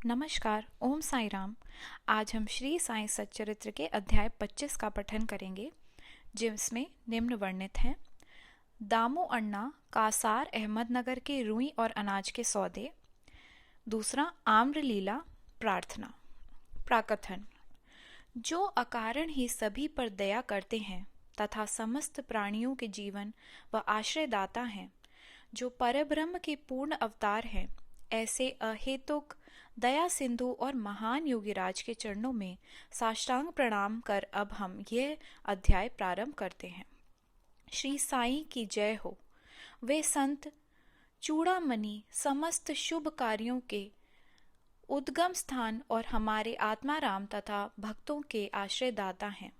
नमस्कार, ओम साई राम। आज हम श्री साई सच्चरित्र के अध्याय 25 का पठन करेंगे, जिसमें निम्न वर्णित हैं। दामू अण्णा कासार अहमदनगर के रुई और अनाज के सौदे। दूसरा, आम्रलीला प्रार्थना। प्राकथन। जो अकारण ही सभी पर दया करते हैं तथा समस्त प्राणियों के जीवन व आश्रयदाता हैं, जो परब्रह्म के पूर्ण अवतार हैं, ऐसे अहेतुक दया सिंधु और महान योगीराज के चरणों में साष्टांग प्रणाम कर अब हम यह अध्याय प्रारंभ करते हैं। श्री साईं की जय हो। वे संत चूड़ामणि समस्त शुभ कार्यों के उद्गम स्थान और हमारे आत्माराम तथा भक्तों के आश्रयदाता हैं।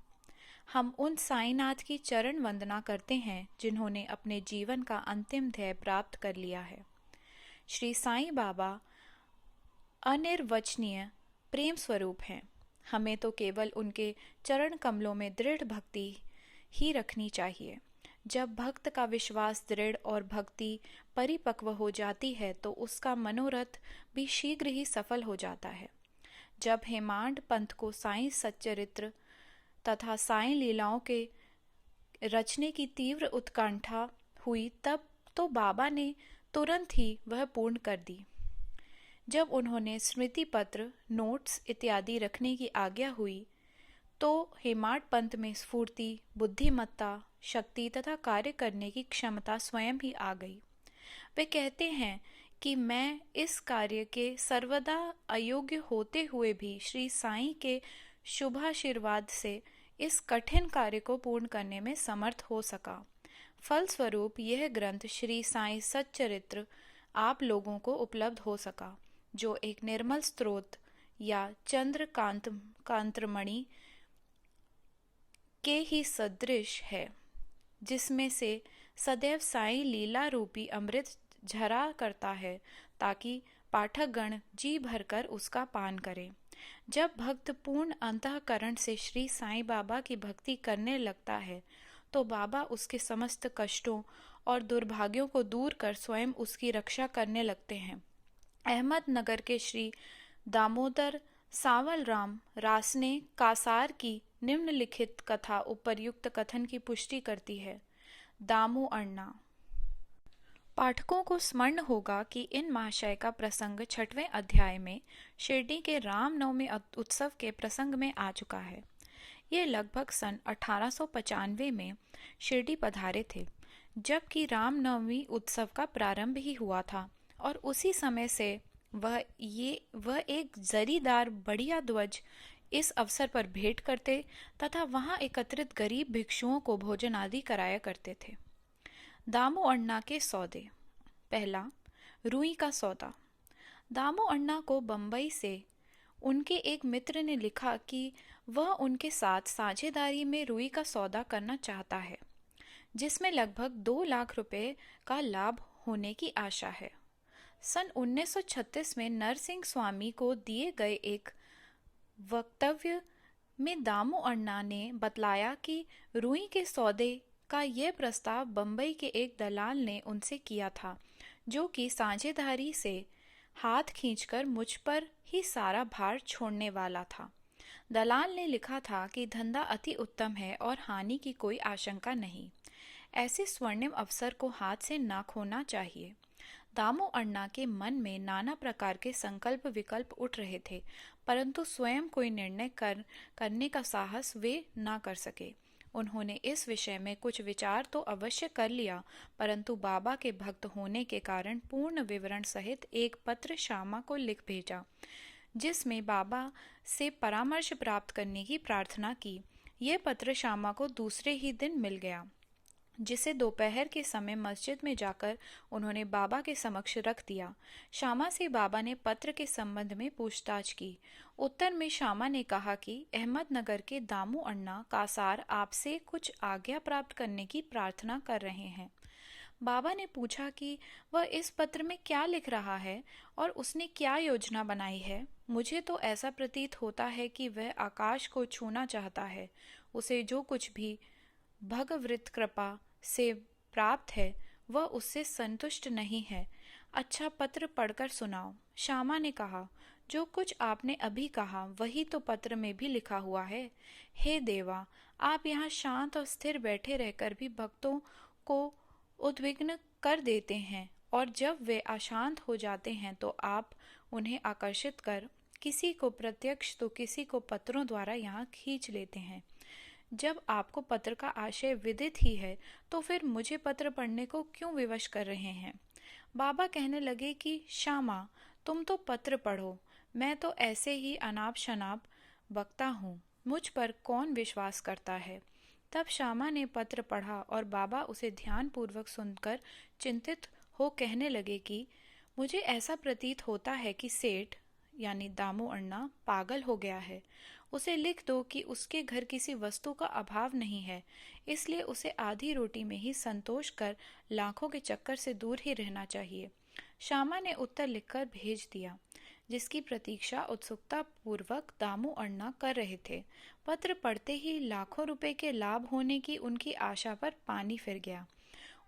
हम उन साईनाथ की चरण वंदना करते हैं जिन्होंने अपने जीवन का अंतिम ध्येय प्राप्त कर लिया है। श्री साईं बाबा अनिर्वचनीय प्रेम स्वरूप हैं। हमें तो केवल उनके चरण कमलों में दृढ़ भक्ति ही रखनी चाहिए। जब भक्त का विश्वास दृढ़ और भक्ति परिपक्व हो जाती है तो उसका मनोरथ भी शीघ्र ही सफल हो जाता है। जब हेमांड पंथ को साईं सच्चरित्र तथा साईं लीलाओं के रचने की तीव्र उत्कंठा हुई, तब तो बाबा ने तुरंत ही वह पूर्ण कर दी। जब उन्होंने स्मृति पत्र, नोट्स इत्यादि रखने की आज्ञा हुई तो हेमाड पंथ में स्फूर्ति, बुद्धिमत्ता, शक्ति तथा कार्य करने की क्षमता स्वयं ही आ गई। वे कहते हैं कि मैं इस कार्य के सर्वदा अयोग्य होते हुए भी श्री साईं के शुभाशीर्वाद से इस कठिन कार्य को पूर्ण करने में समर्थ हो सका। फलस्वरूप यह ग्रंथ श्री साईं सच्चरित्र आप लोगों को उपलब्ध हो सका, जो एक निर्मल स्रोत या कांत्रमणि के ही सदृश है, जिसमें से सदैव साईं लीला रूपी अमृत झरा करता है, ताकि पाठकगण जी भरकर उसका पान करें। जब भक्त पूर्ण अंतःकरण से श्री साईं बाबा की भक्ति करने लगता है तो बाबा उसके समस्त कष्टों और दुर्भाग्यों को दूर कर स्वयं उसकी रक्षा करने लगते हैं। अहमदनगर के श्री दामोदर सावल राम रास ने कासार की निम्नलिखित कथा उपर्युक्त कथन की पुष्टि करती है। दामू अण्णा। पाठकों को स्मरण होगा कि इन महाशय का प्रसंग 6वें अध्याय में शिरडी के रामनवमी उत्सव के प्रसंग में आ चुका है। ये लगभग सन 1895 में शिरडी पधारे थे, जबकि रामनवमी उत्सव का प्रारंभ ही हुआ था, और उसी समय से वह एक जरीदार बढ़िया ध्वज इस अवसर पर भेंट करते तथा वहां एकत्रित गरीब भिक्षुओं को भोजन आदि कराया करते थे। दामू अण्णा के सौदे। पहला, रुई का सौदा। दामू अण्णा को बंबई से उनके एक मित्र ने लिखा कि वह उनके साथ साझेदारी में रुई का सौदा करना चाहता है, जिसमें लगभग 2 लाख रुपए का लाभ होने की आशा है। सन 1936 में नरसिंह स्वामी को दिए गए एक वक्तव्य में दामू अण्णा ने बतलाया कि रुई के सौदे का यह प्रस्ताव बंबई के एक दलाल ने उनसे किया था, जो कि साझेदारी से हाथ खींचकर मुझ पर ही सारा भार छोड़ने वाला था। दलाल ने लिखा था कि धंधा अति उत्तम है और हानि की कोई आशंका नहीं। ऐसे स्वर्णिम अवसर को हाथ से ना खोना चाहिए। दामू अण्णा के मन में नाना प्रकार के संकल्प विकल्प उठ रहे थे, परंतु स्वयं कोई निर्णय करने का साहस वे ना कर सके। उन्होंने इस विषय में कुछ विचार तो अवश्य कर लिया, परंतु बाबा के भक्त होने के कारण पूर्ण विवरण सहित एक पत्र श्यामा को लिख भेजा, जिसमें बाबा से परामर्श प्राप्त करने की प्रार्थना की। यह पत्र श्यामा को दूसरे ही दिन मिल गया, जिसे दोपहर के समय मस्जिद में जाकर उन्होंने बाबा के समक्ष रख दिया। श्यामा से बाबा ने पत्र के संबंध में पूछताछ की। उत्तर में श्यामा ने कहा कि अहमदनगर के दामू अण्णा कासार आपसे कुछ आज्ञा प्राप्त करने की प्रार्थना कर रहे हैं। बाबा ने पूछा कि वह इस पत्र में क्या लिख रहा है और उसने क्या योजना बनाई है। मुझे तो ऐसा प्रतीत होता है कि वह आकाश को छूना चाहता है। उसे जो कुछ भी भगवत कृपा से प्राप्त है वह उससे संतुष्ट नहीं है। अच्छा, पत्र पढ़कर सुनाओ। श्यामा ने कहा, जो कुछ आपने अभी कहा वही तो पत्र में भी लिखा हुआ है। हे देवा, आप यहाँ शांत और स्थिर बैठे रहकर भी भक्तों को उद्विग्न कर देते हैं, और जब वे अशांत हो जाते हैं तो आप उन्हें आकर्षित कर किसी को प्रत्यक्ष तो किसी को पत्रों द्वारा यहाँ खींच लेते हैं। जब आपको पत्र का आशय विदित ही है तो फिर मुझे पत्र पढ़ने को क्यों विवश कर रहे हैं? बाबा कहने लगे कि श्यामा, तुम तो पत्र पढ़ो, मैं तो ऐसे ही अनाप शनाप बकता हूँ, मुझ पर कौन विश्वास करता है। तब श्यामा ने पत्र पढ़ा और बाबा उसे ध्यानपूर्वक सुनकर चिंतित हो कहने लगे कि मुझे ऐसा प्रतीत होता है कि सेठ यानी दामू अण्णा पागल हो गया है। उसे लिख दो कि उसके घर किसी वस्तु का अभाव नहीं है, इसलिए उसे आधी रोटी में ही संतोष कर लाखों के चक्कर से दूर ही रहना चाहिए। श्यामा ने उत्तर लिखकर भेज दिया, जिसकी प्रतीक्षा उत्सुकता पूर्वक दामू अण्णा कर रहे थे। पत्र पढ़ते ही लाखों रुपए के लाभ होने की उनकी आशा पर पानी फिर गया।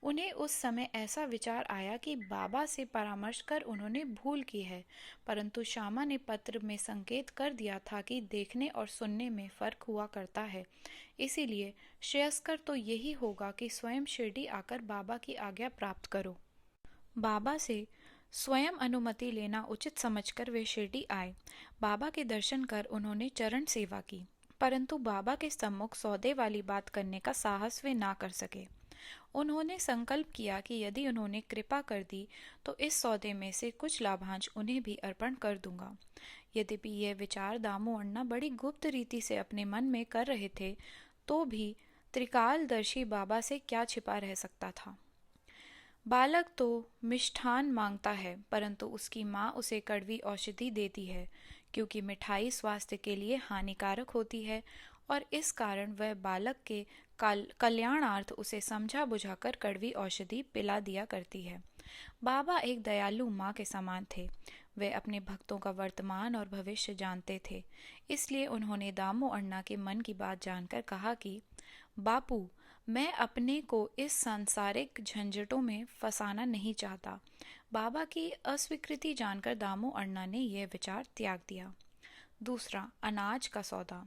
उन्हें उस समय ऐसा विचार आया कि बाबा से परामर्श कर उन्होंने भूल की है, परंतु श्यामा ने पत्र में संकेत कर दिया था कि देखने और सुनने में फर्क हुआ करता है, इसीलिए श्रेयस्कर तो यही होगा कि स्वयं शिरडी आकर बाबा की आज्ञा प्राप्त करो। बाबा से स्वयं अनुमति लेना उचित समझकर वे शिरडी आए। बाबा के दर्शन कर उन्होंने चरण सेवा की, परंतु बाबा के सम्मुख सौदे वाली बात करने का साहस वे ना कर सके। उन्होंने संकल्प किया कि यदि उन्होंने कृपा कर दी तो इस सौदे में से कुछ लाभांश उन्हें भी अर्पण कर दूंगा। यद्यपि यह विचार दामू अण्णा बड़ी गुप्त रीति से अपने मन में कर रहे थे, तो भी त्रिकालदर्शी बाबा से क्या छिपा रह सकता था। बालक तो मिष्ठान मांगता है, परंतु उसकी माँ उसे कड़वी औषधि देती है, क्योंकि मिठाई स्वास्थ्य के लिए हानिकारक होती है, और इस कारण वह बालक के कल्याणार्थ उसे समझा बुझाकर कड़वी औषधि पिला दिया करती है। बाबा एक दयालु माँ के समान थे। वे अपने भक्तों का वर्तमान और भविष्य जानते थे, इसलिए उन्होंने दामू अण्णा के मन की बात जानकर कहा कि बापू, मैं अपने को इस सांसारिक झंझटों में फंसाना नहीं चाहता। बाबा की अस्वीकृति जानकर दामू अण्णा ने यह विचार त्याग दिया। दूसरा, अनाज का सौदा।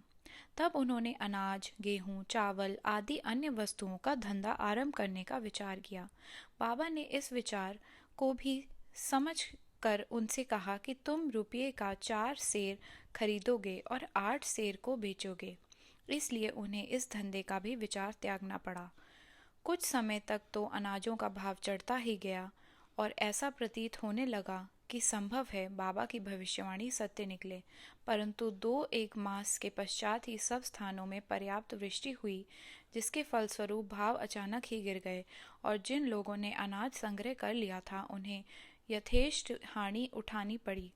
तब उन्होंने अनाज, गेहूं, चावल आदि अन्य वस्तुओं का धंधा आरंभ करने का विचार किया। बाबा ने इस विचार को भी समझ कर उनसे कहा कि तुम रुपये का 4 सेर खरीदोगे और 8 सेर को बेचोगे, इसलिए उन्हें इस धंधे का भी विचार त्यागना पड़ा। कुछ समय तक तो अनाजों का भाव चढ़ता ही गया और ऐसा प्रतीत होने लगा कि संभव है बाबा की भविष्यवाणी सत्य निकले, परंतु 2-1 मास के पश्चात ही सब स्थानों में पर्याप्त वृष्टि हुई, जिसके फलस्वरूप भाव अचानक ही गिर गए और जिन लोगों ने अनाज संग्रह कर लिया था उन्हें यथेष्ट हानि उठानी पड़ी।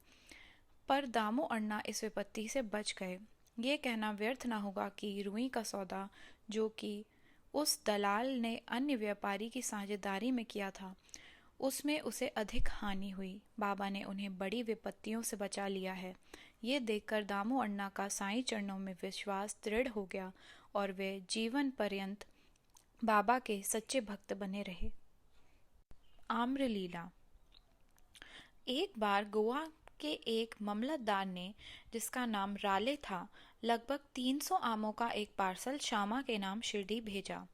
पर दामू अण्णा इस विपत्ति से बच गए। ये कहना व्यर्थ न होगा कि रुई का सौदा, जो कि उस दलाल ने अन्य व्यापारी की साझेदारी में किया था, उसमें उसे अधिक हानि हुई। बाबा ने उन्हें बड़ी विपत्तियों से बचा लिया है। ये देखकर दामू अण्णा का साईं चरणों में विश्वास दृढ़ हो गया और वे जीवन पर्यंत बाबा के सच्चे भक्त बने रहे। आम्रलीला। एक बार गोवा के एक मामलतदार ने, जिसका नाम राले था, लगभग 300 आमों का एक पार्सल श्यामा के नाम शिरडी भेजा।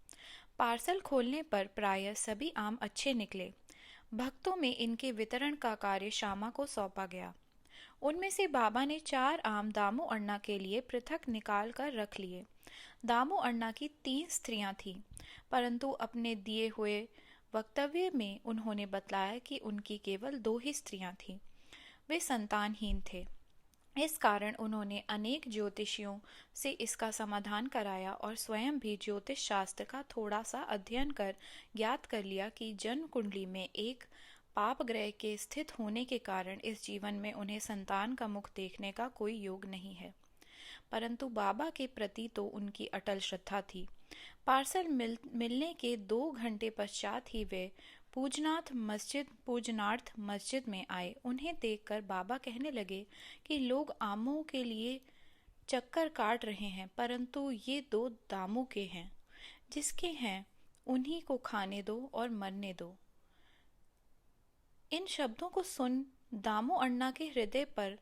पार्सल खोलने पर प्रायः सभी आम अच्छे निकले। भक्तों में इनके वितरण का कार्य श्यामा को सौंपा गया। उनमें से बाबा ने 4 आम दामू अण्णा के लिए पृथक निकाल कर रख लिए। दामू अण्णा की 3 स्त्रियां थीं, परंतु अपने दिए हुए वक्तव्य में उन्होंने बतलाया कि उनकी केवल 2 ही स्त्रियां थीं। वे संतानहीन थे। इस कारण उन्होंने अनेक ज्योतिषियों से इसका समाधान कराया और स्वयं भी ज्योतिष शास्त्र का थोड़ा सा अध्ययन कर ज्ञात कर लिया कि जन्म कुंडली में एक पाप ग्रह के स्थित होने के कारण इस जीवन में उन्हें संतान का मुख देखने का कोई योग नहीं है। परंतु बाबा के प्रति तो उनकी अटल श्रद्धा थी। पार्सल मिलने के 2 घंटे पश्चात ही वे पूजनार्थ मस्जिद में आए। उन्हें देखकर बाबा कहने लगे कि लोग आमों के लिए चक्कर काट रहे हैं, परंतु ये 2 दामू के हैं। जिसके हैं उन्हीं को खाने दो और मरने दो। इन शब्दों को सुन दामू अण्णा के हृदय पर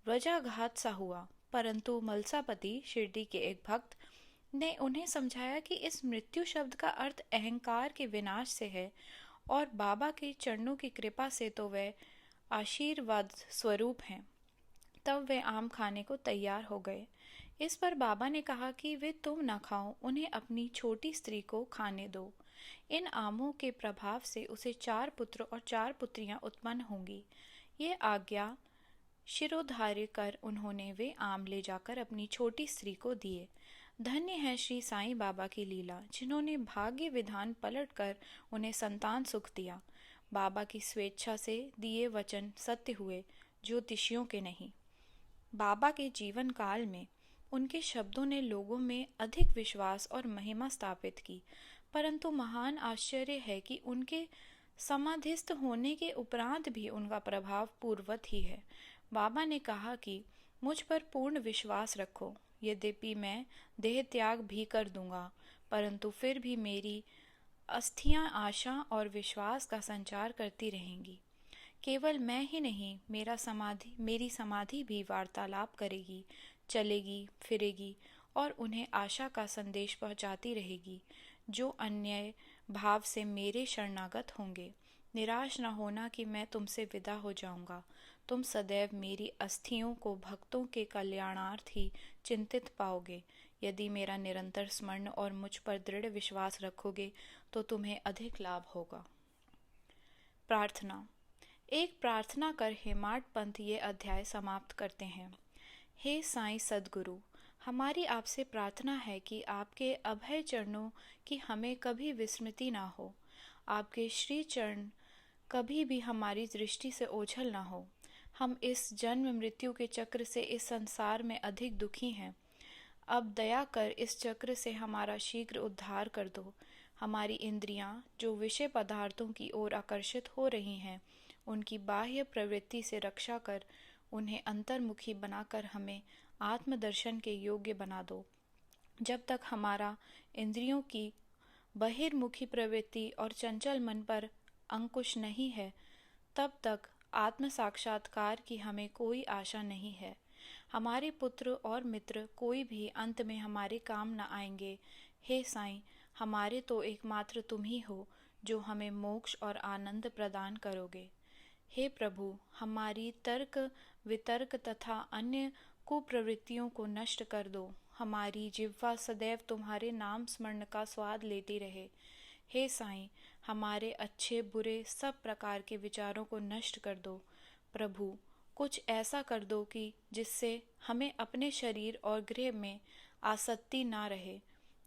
वज्राघात सा हुआ, परंतु मलसापति शिरडी के एक भक्त ने उन्हें समझाया कि इस मृत्यु शब्द का अर्थ अहंकार के विनाश से है और बाबा के चरणों की कृपा से तो वह आशीर्वाद स्वरूप हैं। तब वे आम खाने को तैयार हो गए। इस पर बाबा ने कहा कि वे तुम न खाओ, उन्हें अपनी छोटी स्त्री को खाने दो। इन आमों के प्रभाव से उसे 4 पुत्र और 4 पुत्रियां उत्पन्न होंगी। ये आज्ञा शिरोधार्य कर उन्होंने वे आम ले जाकर अपनी छोटी स्त्री को दिए। धन्य है श्री साईं बाबा की लीला, जिन्होंने भाग्य विधान पलट कर उन्हें संतान सुख दिया। बाबा की स्वेच्छा से दिए वचन सत्य हुए, ज्योतिषियों के नहीं। बाबा के जीवन काल में उनके शब्दों ने लोगों में अधिक विश्वास और महिमा स्थापित की, परंतु महान आश्चर्य है कि उनके समाधिस्थ होने के उपरांत भी उनका प्रभाव पूर्ववत ही है। बाबा ने कहा कि मुझ पर पूर्ण विश्वास रखो, यद्यपि मैं देह त्याग भी कर दूंगा, परंतु फिर भी मेरी अस्थियां आशा और विश्वास का संचार करती रहेंगी। केवल मैं ही नहीं, मेरी समाधि भी वार्तालाप करेगी, चलेगी, फिरेगी और उन्हें आशा का संदेश पहुंचाती रहेगी, जो अन्य भाव से मेरे शरणागत होंगे। निराश न होना कि मैं तुमसे विदा हो जाऊंगा। तुम सदैव मेरी अस्थियों को भक्तों के कल्याणार्थ ही चिंतित पाओगे। यदि मेरा निरंतर स्मरण और मुझ पर दृढ़ विश्वास रखोगे तो तुम्हें अधिक लाभ होगा। प्रार्थना। एक प्रार्थना कर हेमाड पंथ ये अध्याय समाप्त करते हैं। हे साईं सद्गुरु, हमारी आपसे प्रार्थना है कि आपके अभय चरणों की हमें कभी विस्मृति ना हो। आपके श्री चरण कभी भी हमारी दृष्टि से ओझल ना हो। हम इस जन्म मृत्यु के चक्र से इस संसार में अधिक दुखी हैं। अब दया कर इस चक्र से हमारा शीघ्र उद्धार कर दो। हमारी इंद्रियां जो विषय पदार्थों की ओर आकर्षित हो रही हैं, उनकी बाह्य प्रवृत्ति से रक्षा कर उन्हें अंतर्मुखी बनाकर हमें आत्मदर्शन के योग्य बना दो। जब तक हमारा इंद्रियों की बहिर्मुखी प्रवृत्ति और चंचल मन पर अंकुश नहीं है, तब तक आत्म साक्षात्कार की हमें कोई आशा नहीं है। हमारे पुत्र और मित्र कोई भी अंत में हमारे काम न आएंगे। हे साईं, हमारे तो एकमात्र तुम ही हो जो हमें मोक्ष और आनंद प्रदान करोगे। हे प्रभु, हमारी तर्क वितर्क तथा अन्य कुप्रवृत्तियों को नष्ट कर दो। हमारी जिह्वा सदैव तुम्हारे नाम स्मरण का स्वाद लेती रहे। हे साईं, हमारे अच्छे बुरे सब प्रकार के विचारों को नष्ट कर दो। प्रभु, कुछ ऐसा कर दो कि जिससे हमें अपने शरीर और गृह में आसक्ति ना रहे।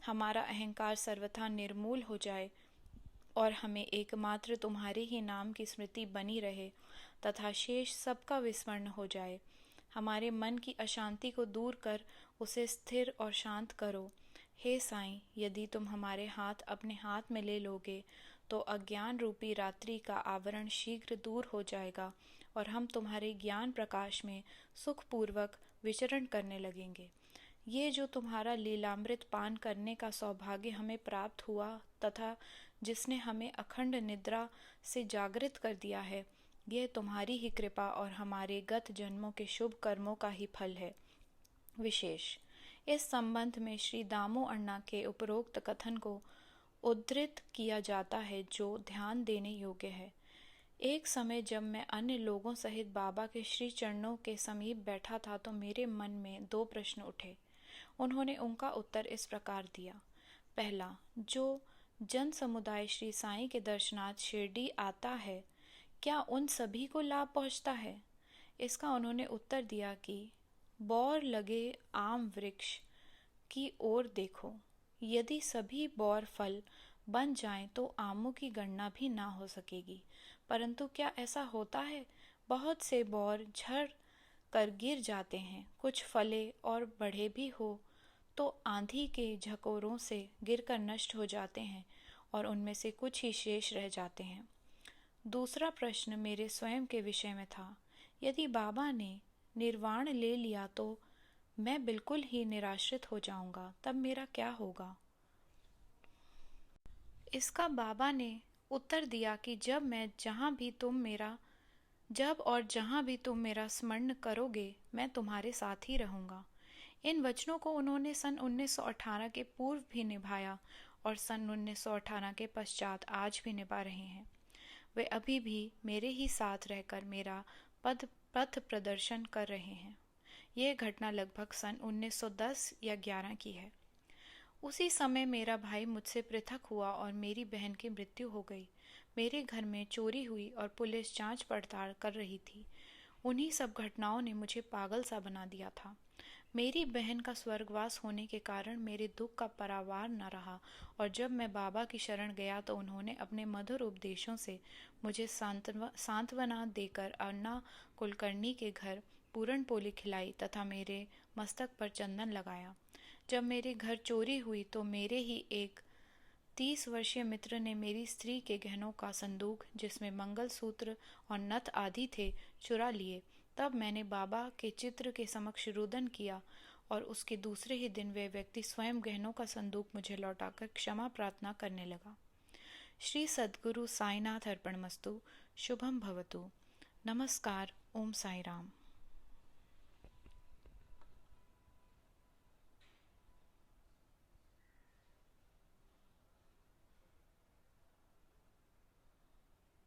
हमारा अहंकार सर्वथा निर्मूल हो जाए और हमें एकमात्र तुम्हारे ही नाम की स्मृति बनी रहे तथा शेष सबका विस्मरण हो जाए। हमारे मन की अशांति को दूर कर उसे स्थिर और शांत करो। हे साईं, यदि तुम हमारे हाथ अपने हाथ में ले लोगे तो अज्ञान रूपी रात्रि का आवरण शीघ्र दूर हो जाएगा और हम तुम्हारे ज्ञान प्रकाश में सुखपूर्वक विचरण करने लगेंगे। ये जो तुम्हारा लीलामृत पान करने का सौभाग्य हमें प्राप्त हुआ तथा जिसने हमें अखंड निद्रा से जागृत कर दिया है, यह तुम्हारी ही कृपा और हमारे गत जन्मों के शुभ कर्मों का ही फल है। विशेष इस संबंध में श्री दामो अन्ना के उपरोक्त कथन को उद्धृत किया जाता है, जो ध्यान देने योग्य है। एक समय जब मैं अन्य लोगों सहित बाबा के श्री चरणों के समीप बैठा था तो मेरे मन में 2 प्रश्न उठे। उन्होंने उनका उत्तर इस प्रकार दिया। पहला, जो जन समुदाय श्री साईं के दर्शनार्थ शिरडी आता है, क्या उन सभी को लाभ पहुंचता है? इसका उन्होंने उत्तर दिया कि बौर लगे आम वृक्ष की ओर देखो। यदि सभी बौर फल बन जाएं तो आमों की गणना भी ना हो सकेगी। परंतु क्या ऐसा होता है? बहुत से बौर झड़ कर गिर जाते हैं। कुछ फले और बढ़े भी हो तो आंधी के झकोरों से गिरकर नष्ट हो जाते हैं और उनमें से कुछ ही शेष रह जाते हैं। दूसरा प्रश्न मेरे स्वयं के विषय में था। यदि बाबा ने निर्वाण ले लिया तो मैं बिल्कुल ही निराश्रित हो जाऊंगा, तब मेरा क्या होगा? इसका बाबा ने उत्तर दिया कि जब मैं जहाँ भी तुम मेरा जब और जहाँ भी तुम मेरा स्मरण करोगे मैं तुम्हारे साथ ही रहूँगा। इन वचनों को उन्होंने सन 1918 के पूर्व भी निभाया और सन 1918 के पश्चात आज भी निभा रहे हैं। वे अभी भी मेरे ही साथ रहकर मेरा पथ प्रदर्शन कर रहे हैं। यह घटना लगभग सन 1910 या 11 की है। उसी समय मेरा भाई मुझसे पृथक हुआ और मेरी बहन की मृत्यु हो गई। मेरे घर में चोरी हुई और पुलिस जांच पड़ताल कर रही थी। उन्हीं सब घटनाओं ने मुझे पागल सा बना दिया था। मेरी बहन का स्वर्गवास होने के कारण मेरे दुख का परावार न रहा और जब मैं बाबा की शरण गया तो उन्होंने अपने मधुर उपदेशों से मुझे सांत्वना देकर अन्ना कुलकर्णी के घर पूरन पोली खिलाई तथा मेरे मस्तक पर चंदन लगाया। जब मेरे घर चोरी हुई तो मेरे ही एक 30 वर्षीय मित्र ने मेरी स्त्री के गहनों का संदूक, जिसमें मंगलसूत्र और नथ आदि थे, चुरा लिए। तब मैंने बाबा के चित्र के समक्ष रुदन किया और उसके दूसरे ही दिन वह व्यक्ति स्वयं गहनों का संदूक मुझे लौटाकर क्षमा प्रार्थना करने लगा। श्री सद्गुरु साईनाथ अर्पणमस्तु। शुभम भवतु। नमस्कार। ओम साई राम।